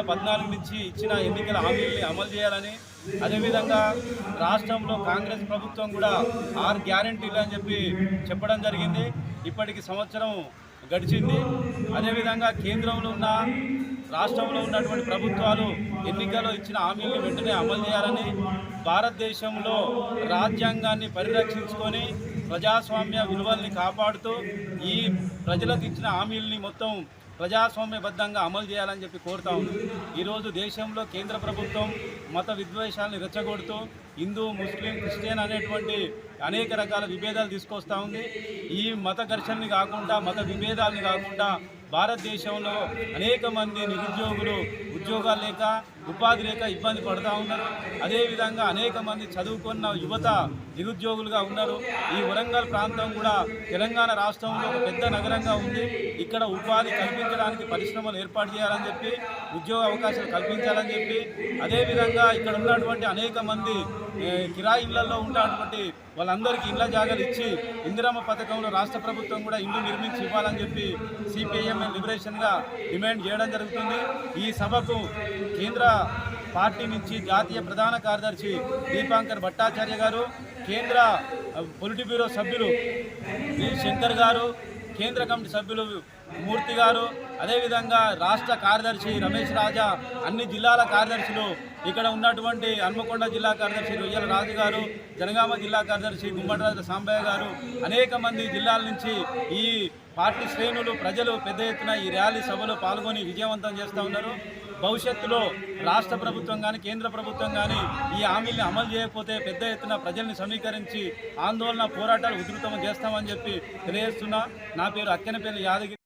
2014 నుంచి ఇచ్చిన ఎన్నికల హామీల్ని అమలు చేయాలని, అదేవిధంగా రాష్ట్రంలో కాంగ్రెస్ ప్రభుత్వం కూడా 6 గ్యారెంటీలు అని చెప్పడం జరిగింది. ఇప్పటికి సంవత్సరం గడిచింది. అదేవిధంగా కేంద్రంలో ఉన్న రాష్ట్రంలో ఉన్నటువంటి ప్రభుత్వాలు ఎన్నికల్లో ఇచ్చిన హామీలను వెంటనే అమలు చేయాలని, భారతదేశంలో రాజ్యాంగాన్ని పరిరక్షించుకొని ప్రజాస్వామ్య విలువల్ని కాపాడుతూ ఈ ప్రజలకు ఇచ్చిన హామీల్ని మొత్తం ప్రజాస్వామ్యబద్ధంగా అమలు చేయాలని కోరుతా ఉంది. ఈరోజు దేశంలో కేంద్ర ప్రభుత్వం మత విద్వేషాలను రెచ్చగొడుతూ హిందూ, ముస్లిం, క్రిస్టియన్ అనేటువంటి అనేక రకాల విభేదాలు తీసుకొస్తూ ఉంది. ఈ మత ఘర్షణని కాకుండా, మత విభేదాలని కాకుండా భారతదేశంలో అనేక మంది నిరుద్యోగులు ఉద్యోగాలు లేక, ఉపాధి లేక ఇబ్బంది పడుతూ ఉన్నారు. అదేవిధంగా అనేక మంది చదువుకున్న యువత నిరుద్యోగులుగా ఉన్నారు. ఈ వరంగల్ ప్రాంతం కూడా తెలంగాణ రాష్ట్రంలో ఒక పెద్ద నగరంగా ఉంది. ఇక్కడ ఉపాధి కల్పించడానికి పరిశ్రమలు ఏర్పాటు చేయాలని ఉద్యోగ అవకాశాలు కల్పించాలని అదేవిధంగా ఇక్కడ ఉన్నటువంటి అనేక మంది కిరాయి ఇళ్లలో ఉన్నటువంటి వాళ్ళందరికీ ఇళ్ల జాగాలు ఇచ్చి ఇందిరమ్మ పథకంలో రాష్ట్ర ప్రభుత్వం కూడా ఇల్లు నిర్మించి ఇవ్వాలని సిపిఐఎం లిబరేషన్గా డిమాండ్ చేయడం జరుగుతుంది. ఈ సభకు కేంద్ర పార్టీ నుంచి జాతీయ ప్రధాన కార్యదర్శి దీపాంకర్ భట్టాచార్య గారు, కేంద్ర పొలిట్ బ్యూరో సభ్యులు వి శంకర్ గారు, కేంద్ర కమిటీ సభ్యులు మూర్తి గారు, అదేవిధంగా రాష్ట్ర కార్యదర్శి రమేష్ రాజా, అన్ని జిల్లాల కార్యదర్శులు, ఇక్కడ ఉన్నటువంటి హన్మకొండ జిల్లా కార్యదర్శి రొయ్యల రాజు గారు, జనగామ జిల్లా కార్యదర్శి గుమ్మడిరాజు సాంబయ్య గారు, అనేక మంది జిల్లాల నుంచి ఈ పార్టీ శ్రేణులు, ప్రజలు పెద్ద ఎత్తున ఈ ర్యాలీ సభలో పాల్గొని విజయవంతం చేస్తూ ఉన్నారు. భవిష్యత్తులో రాష్ట్ర ప్రభుత్వం కానీ, కేంద్ర ప్రభుత్వం కానీ ఈ హామీల్ని అమలు చేయకపోతే పెద్ద ఎత్తున ప్రజల్ని సమీకరించి ఆందోళన, పోరాటాలు ఉధృతం చేస్తామని తెలియజేస్తున్నా. నా పేరు అక్కెనపల్లి యాదగిరి.